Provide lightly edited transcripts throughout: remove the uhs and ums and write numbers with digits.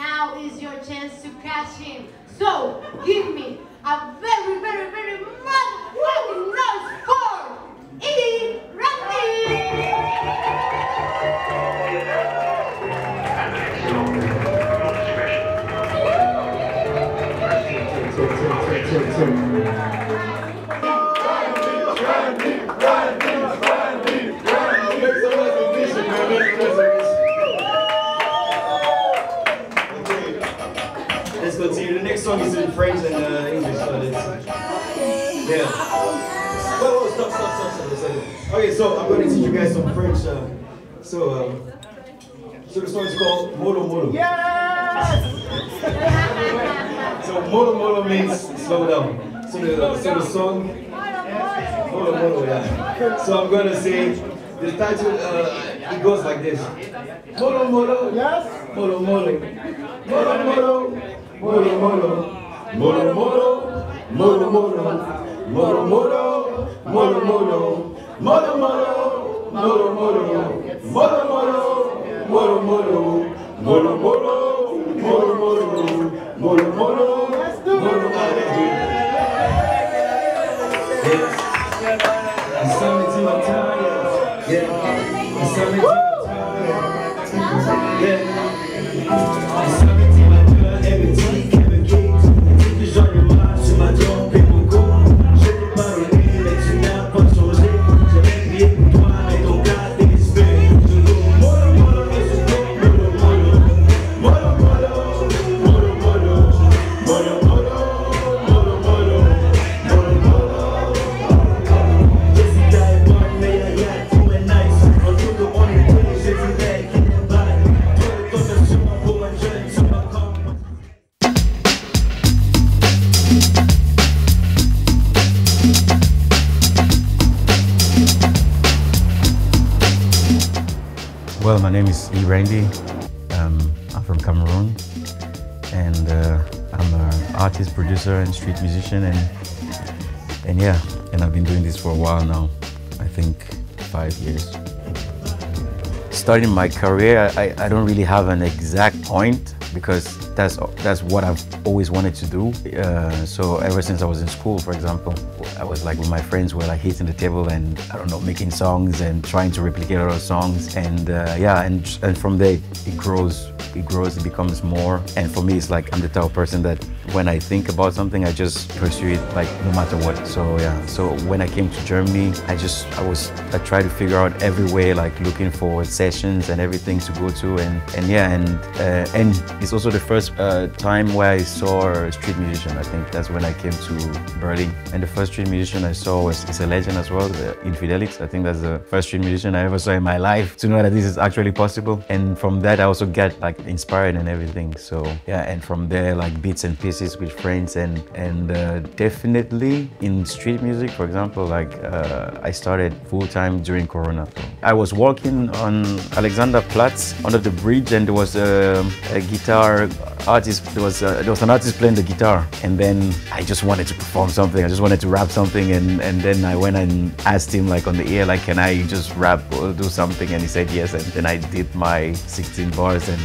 now is your chance to cash in. So, give me a very, very, very motherfucking noise for eRandy! Let's continue. The next song is in French and English. So let's yeah. Whoa, stop. Okay, so I'm going to teach you guys some French. So the song is called Molo Molo. Yes! So Molo Molo means slow down. So the song Molo Molo, yeah. So I'm going to say the title. It goes like this. Molo Molo. Yes? Molo Molo. Molo Molo. Molo Molo. Molo Molo. Molo Molo. Molo Molo. Molo Molo. Molo Molo. Molo Molo. Molo Molo. Molo Molo. Molo Molo. Molo Molo. Molo Molo. Let's do it! Yes. It's something to my time. Yeah. It's something to my time. Yeah. It's something to my time. Every time, Kevin Gates. Take the genre de marche sur ma jambe, people go. Je t'ai parlé, mais tu n'as pas changé. J'avais crié pour toi, mais ton cas désespéré. Je go molo molo, et je go molo molo. Molo molo, molo molo. Molo molo, molo molo. Molo molo. Jessica est bonne, mais la gars, tout est nice. En tout cas, on est tous, je dirais qu'il est bad. Toi, le temps, c'est sûrement pour un jeune, sur ma camp. Well, my name is eRandy. I'm from Cameroon, and I'm an artist, producer, and street musician, and yeah, and I've been doing this for a while now. I think 5 years. Starting my career, I don't really have an exact point because that's what I've always wanted to do. So ever since I was in school, for example, I was like with my friends, we're like hitting the table and I don't know, making songs and trying to replicate other songs, and yeah, and from there it grows, it becomes more. And for me, it's like I'm the type of person that when I think about something, I just pursue it like no matter what. So yeah, so when I came to Germany, I tried to figure out every way, like looking for sessions and everything to go to, and yeah, and it's also the first time where I saw a street musician. I think that's when I came to Berlin, and the first street musician I saw is a legend as well, Infidelix. I think that's the first street musician I ever saw in my life, to know that this is actually possible. And from that I also get like inspired and everything. So yeah, and from there like bits and pieces with friends, and definitely in street music, for example, like I started full-time during Corona. I was walking on Alexanderplatz under the bridge, and there was a guitar artist. There was an artist playing the guitar, and then I just wanted to perform something. I just wanted to rap something, and then I went and asked him like on the ear, like, can I just rap or do something? And he said yes, and then I did my 16 bars, and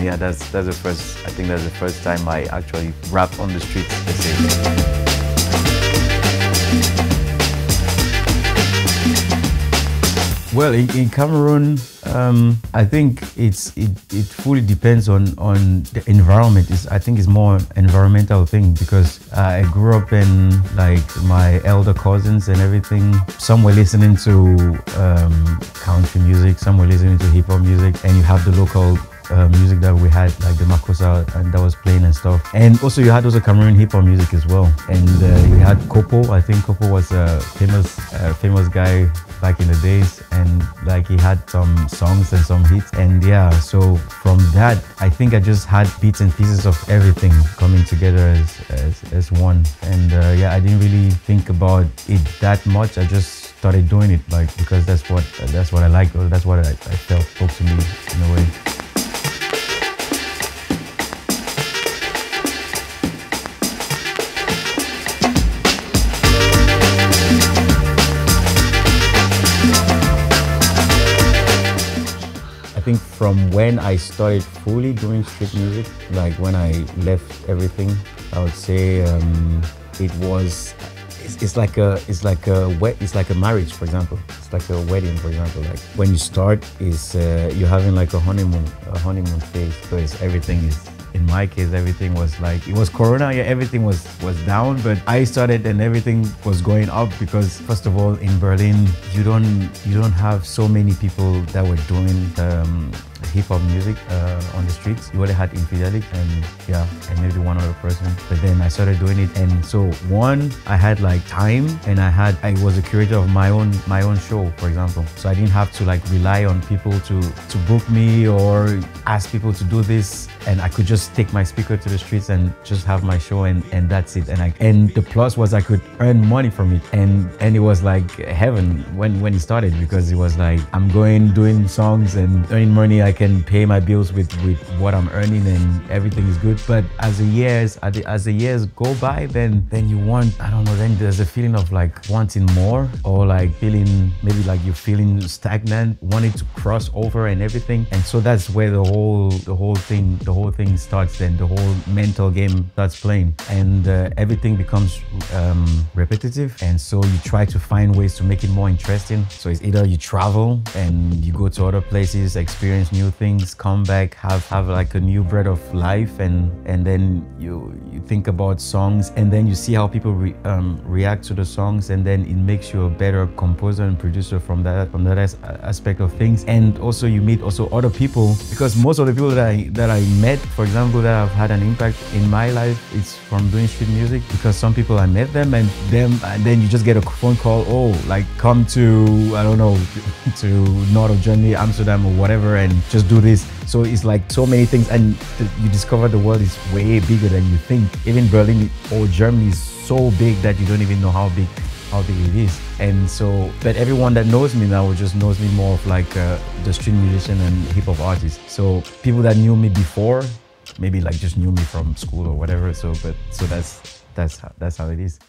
yeah, that's the first. I think that's the first time I actually rapped on the streets, let's say. Well, in Cameroon, I think it fully depends on the environment. I think it's more an environmental thing, because I grew up in like my elder cousins and everything. Some were listening to country music, some were listening to hip hop music, and you have the local music that we had, like the Makossa, and that was playing and stuff. And also you had also Cameroon hip hop music as well. And we had Kopo. I think Kopo was a famous guy back in the days, and like he had some songs and some hits. And yeah, so from that, I think I just had bits and pieces of everything coming together as one. And yeah, I didn't really think about it that much. I just started doing it like because that's what I liked, or that's what I felt spoke to me in a way. I think from when I started fully doing street music, like when I left everything, I would say it was. It's like a marriage, for example. It's like a wedding, for example. Like when you start, you're having like a honeymoon phase, because everything is. In my case, everything was like, it was Corona, yeah, everything was down, but I started and everything was going up because, first of all, in Berlin, you don't have so many people that were doing hip-hop music on the streets. You only had Infidelic and maybe one other person, but then I started doing it, and so one, I had like time, and I was a curator of my own show, for example, so I didn't have to like rely on people to book me or ask people to do this, and I could just take my speaker to the streets and just have my show, and that's it. And the plus was I could earn money from it, and it was like heaven when it started, because it was like I'm doing songs and earning money. I can pay my bills with what I'm earning, and everything is good. But as the years go by, then you want, I don't know, then there's a feeling of like wanting more, or like feeling maybe like you're feeling stagnant, wanting to cross over and everything. And so that's where the whole thing starts. Then the whole mental game starts playing, and everything becomes repetitive, and so you try to find ways to make it more interesting. So it's either you travel and you go to other places, experience new things, come back, have like a new breath of life, and then you think about songs, and then you see how people react to the songs, and then it makes you a better composer and producer from that aspect of things. And also you meet also other people, because most of the people that I met, for example, that have had an impact in my life, it's from doing street music, because some people I met them, and then you just get a phone call, oh, like come to, I don't know, to north of Germany, Amsterdam or whatever, and just do this. So it's like so many things, and you discover the world is way bigger than you think. Even Berlin or Germany is so big that you don't even know how big it is. And so, but everyone that knows me now just knows me more of like the street musician and hip hop artist. So people that knew me before, maybe like just knew me from school or whatever. So that's how it is.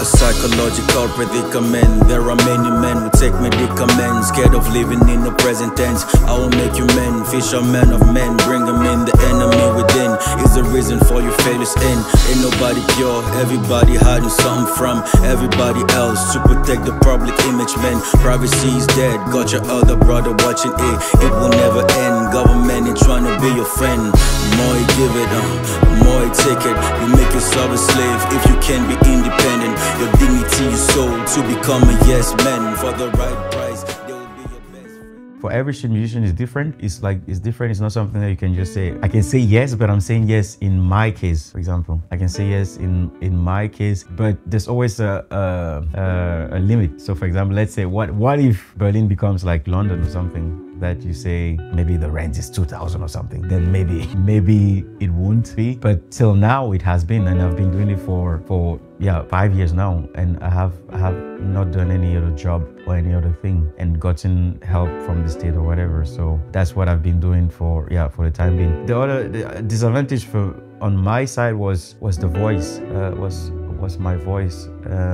Psychological predicament. There are many men who take medicaments, scared of living in the present tense. I will make you men, fishermen of men, bring them in. The enemy within is the reason for your failures in. Ain't nobody pure, everybody hiding something from everybody else to protect the public image, man. Privacy is dead, got your other brother watching it. It will never end, government ain't trying to be your friend. The more you give it, the more you take it. You make yourself a slave if you can't be independent. Your dignity is sold to become a yes man. For the right price, they will be your best friend. For every street musician is different. It's different. It's not something that you can just say. I can say yes, but I'm saying yes in my case, for example. I can say yes in my case, but there's always a limit. So for example, let's say what if Berlin becomes like London or something? That you say maybe the rent is 2,000 or something, then maybe it won't be. But till now it has been, and I've been doing it for 5 years now, and I have not done any other job or any other thing and gotten help from the state or whatever. So that's what I've been doing for the time being. The disadvantage on my side was the voice, was my voice,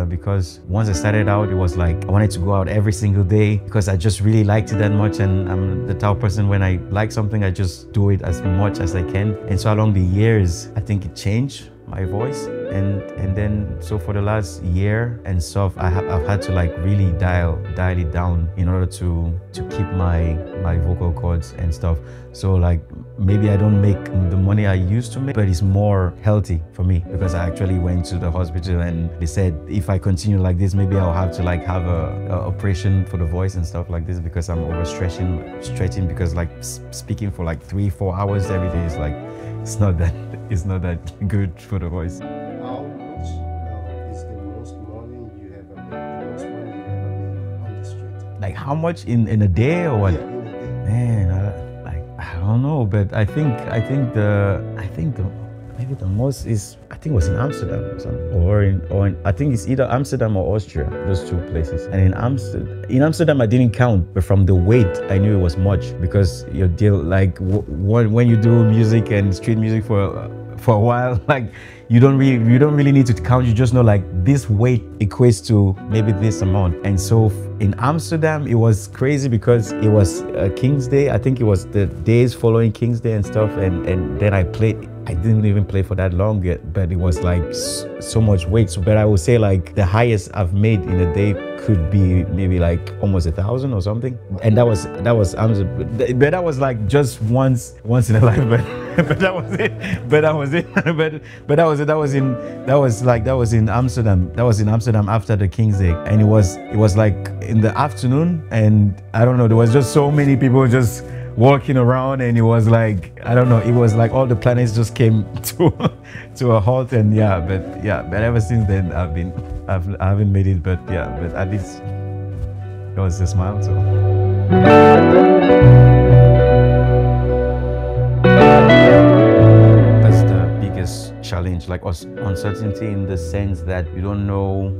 because once I started out, it was like I wanted to go out every single day because I just really liked it that much, and I'm the type of person, when I like something, I just do it as much as I can. And so along the years, I think it changed my voice, and then so for the last year and stuff, I've had to like really dial it down in order to keep my vocal cords and stuff. So like maybe I don't make the money I used to make, but it's more healthy for me, because I actually went to the hospital and they said if I continue like this, maybe I'll have to like have a operation for the voice and stuff like this, because I'm stretching, because like speaking for like 3-4 hours every day is like, it's not that good for the voice. How much is the most money you ever made? The most money you ever made on the street? Like how much in a day or what? Yeah, in a day. Man, I don't know, but I think maybe the most is, I think it was in Amsterdam or something, or in I think it's either Amsterdam or Austria, those two places. And in Amsterdam I didn't count, but from the weight I knew it was much, because your deal, like when you do music and street music for for a while. Like you don't really need to count. You just know like this weight equates to maybe this amount. And so in Amsterdam, it was crazy because it was King's Day. I think it was the days following King's Day and stuff. And then I played. I didn't even play for that long yet, but it was like so much weight. So, but I would say like the highest I've made in a day could be maybe like almost 1,000 or something. And that was Amsterdam. But that was like just once in a life. But that was it. But that was it. but that was it. That was in Amsterdam. That was in Amsterdam after the King's Day, and it was like in the afternoon, and I don't know. There was just so many people just walking around, and it was like, I don't know, it was like all the planets just came to a halt. And but ever since then I haven't made it, but at least it was a smile. So that's the biggest challenge, like uncertainty in the sense that you don't know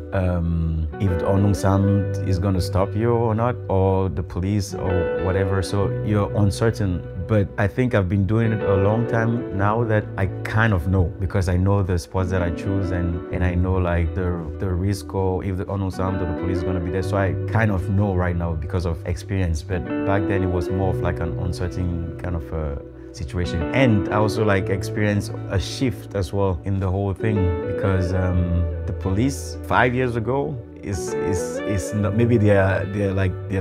if the Ordnungsamt is going to stop you or not, or the police or whatever. So you're uncertain. But I think I've been doing it a long time now that I kind of know, because I know the spots that I choose, and I know like the risk, or if the Ordnungsamt or the police is going to be there. So I kind of know right now because of experience. But back then it was more of like an uncertain kind of situation. And I also like experienced a shift as well in the whole thing, because the police 5 years ago is not, maybe they have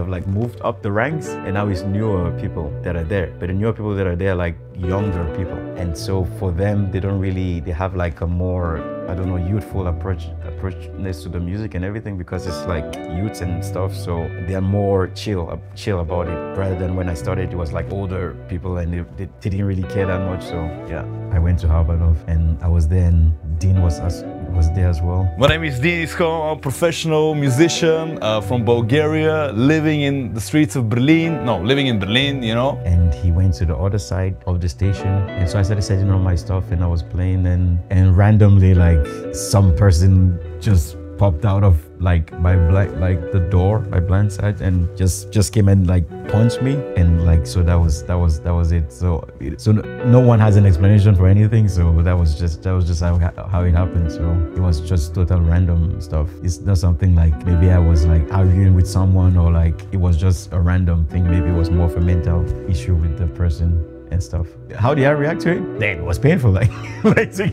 like moved up the ranks, and now it's newer people that are there. But the newer people that are there are like younger people, and so for them they have like a more, I don't know, youthful approachness to the music and everything, because it's like youths and stuff, so they're more chill about it, rather than when I started it was like older people and they didn't really care that much. So yeah, I went to Harbanov and I was there, and Dean was there as well. My name is Dean Isko. I'm a professional musician from Bulgaria, living in the streets of Berlin. No, living in Berlin, you know. And he went to the other side of the station, and so I started setting on my stuff, and I was playing, and randomly like some person just popped out of like my the door, my blind side, and just came and like punched me, and like, so that was it. So no one has an explanation for anything. So that was just how it happened. So it was just total random stuff. It's not something like maybe I was like arguing with someone, or like it was just a random thing. Maybe it was more of a mental issue with the person and stuff. How did I react to it? Damn, it was painful. Like to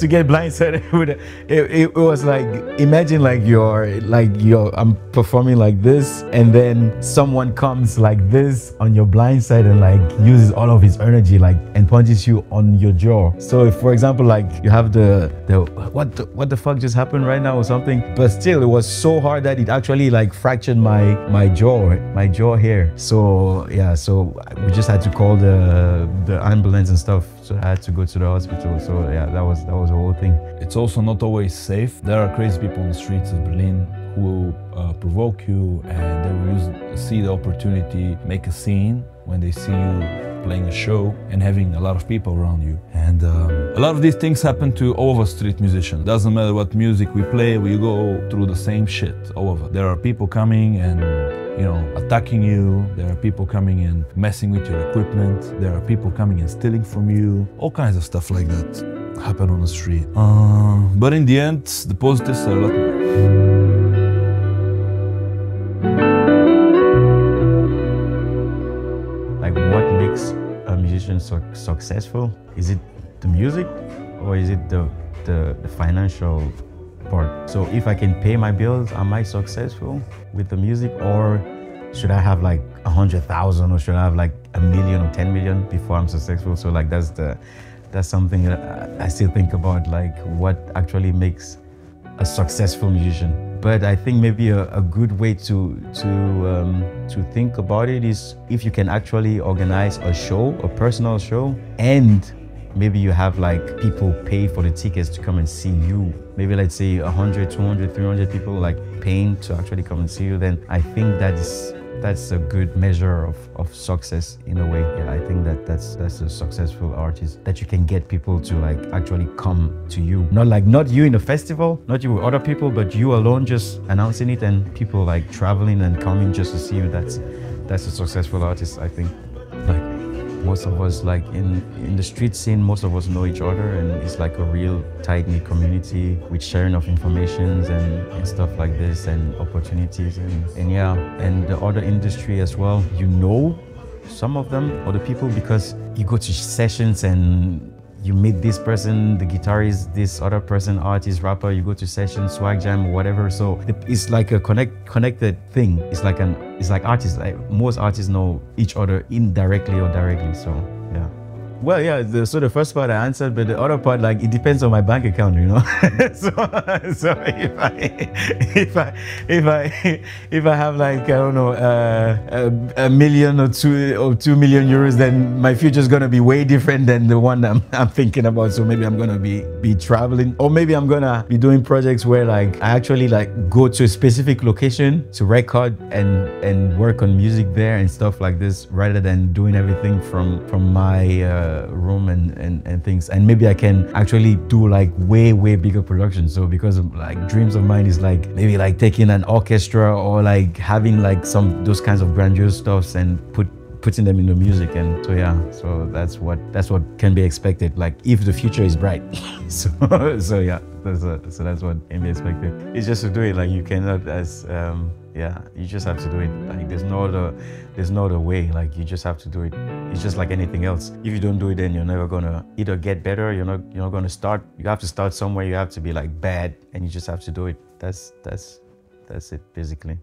get blindsided with it was like, imagine like I'm performing like this, and then someone comes like this on your blind side and like uses all of his energy like and punches you on your jaw. So if, for example, like you have the what the fuck just happened right now or something, but still it was so hard that it actually like fractured my jaw here. So yeah, so we just had to call the ambulance and stuff. So I had to go to the hospital. So yeah, that was the whole thing. It's also not always safe. There are crazy people on the streets of Berlin who provoke you, and they will see the opportunity, make a scene when they see you playing a show and having a lot of people around you. And a lot of these things happen to all of us street musicians. Doesn't matter what music we play, we go through the same shit, all of us. There are people coming and, you know, attacking you. There are people coming and messing with your equipment. There are people coming and stealing from you. All kinds of stuff like that happen on the street. But in the end, the positives are a lot more. Like, what makes a musician successful? Is it the music, or is it the financial part? So if I can pay my bills, am I successful with the music? Or should I have like 100,000, or should I have like 1 million or 10 million before I'm successful? So like that's something that I still think about, like what actually makes a successful musician. But I think maybe a good way to think about it is if you can actually organize a show, a personal show, and maybe you have like people pay for the tickets to come and see you. Maybe let's say 100, 200, 300 people like paying to actually come and see you. Then I think that's a good measure of success in a way. Yeah, I think that's a successful artist, that you can get people to like actually come to you. Not you in a festival, not you with other people, but you alone just announcing it, and people like traveling and coming just to see you. That's a successful artist, I think. Like most of us, like in the street scene, most of us know each other, and it's like a real tight-knit community with sharing of informations and stuff like this, and opportunities, and yeah, and the other industry as well. You know some of them, other people, because you go to sessions and you meet this person, the guitarist, this other person, artist, rapper, you go to sessions, swag jam, whatever. So it's like a connected thing. It's like artists, like most artists know each other indirectly or directly, so yeah. Well, yeah, so the first part I answered, but the other part, like, it depends on my bank account, you know. so if I have, like, I don't know, a million or 2 million euros, then my future is gonna be way different than the one that I'm thinking about. So maybe I'm gonna be traveling, or maybe I'm gonna be doing projects where, like, I actually, like, go to a specific location to record and work on music there and stuff like this, rather than doing everything from my room and things. And maybe I can actually do, like, way bigger productions. So because of, like, dreams of mine is, like, maybe, like, taking an orchestra or, like, having, like, those kinds of grandiose stuffs and putting them into music. And so yeah, so that's what can be expected, like, if the future is bright. so yeah, so that's what can be expected. It's just to do it. Like, you cannot, as yeah, you just have to do it. Like, there's no other way. Like, you just have to do it. It's just like anything else. If you don't do it, then you're never gonna either get better. You're not gonna start. You have to start somewhere. You have to be, like, bad, and you just have to do it. That's it basically.